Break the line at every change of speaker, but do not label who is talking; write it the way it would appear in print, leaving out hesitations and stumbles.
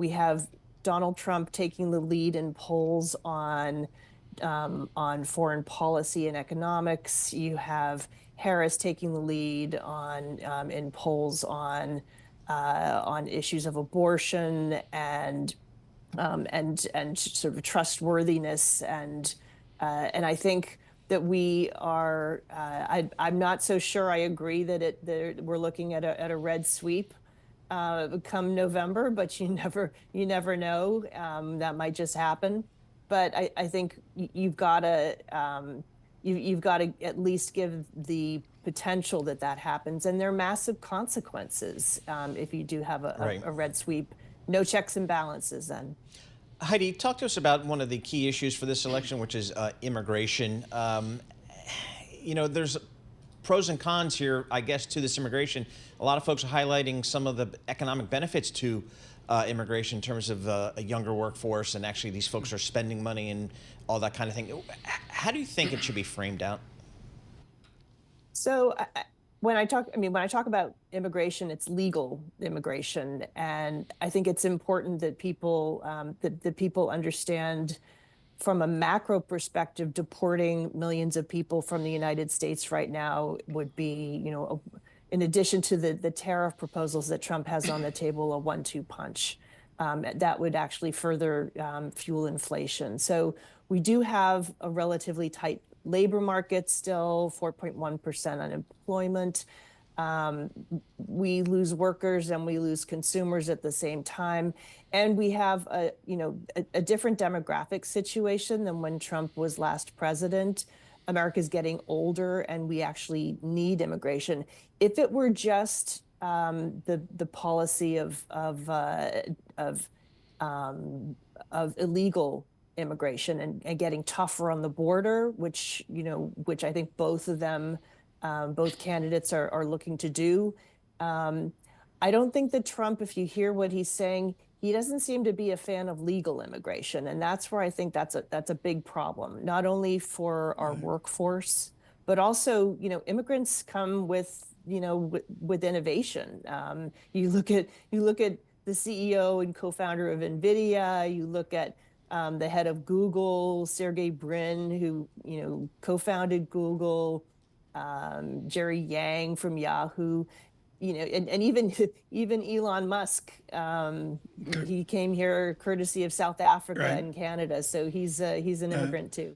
We have Donald Trump taking the lead in polls on foreign policy and economics. You have Harris taking the lead in polls on issues of abortion and sort of trustworthiness, and I think that we are. I'm not so sure I agree that we're looking at a red sweep come November, but you never know. That might just happen. But I think you've got to at least give the potential that happens, and there are massive consequences if you do have a red sweep. No checks and balances then.
Heidi, talk to us about one of the key issues for this election, which is immigration. There's pros and cons here, I guess, to this immigration. A lot of folks are highlighting some of the economic benefits to immigration in terms of a younger workforce, and actually these folks are spending money and all that kind of thing. How do you think it should be framed out?
So when I talk about immigration, it's legal immigration, and I think it's important that people understand, from a macro perspective, deporting millions of people from the United States right now would be, in addition to the tariff proposals that Trump has on the table, a 1-2 punch. That would actually further fuel inflation. So we do have a relatively tight labor market still, 4.1% unemployment. We lose workers and we lose consumers at the same time. And we have a different demographic situation than when Trump was last president. America's getting older and we actually need immigration. If it were just the policy of illegal immigration and getting tougher on the border, which I think both candidates are looking to do. I don't think that Trump, if you hear what he's saying, he doesn't seem to be a fan of legal immigration, and that's where I think that's a big problem, not only for our workforce, but also immigrants come with innovation. You look at the CEO and co-founder of NVIDIA. You look at the head of Google, Sergey Brin, who co-founded Google. Jerry Yang from Yahoo, and even Elon Musk. He came here courtesy of South Africa and Canada, so he's an immigrant too.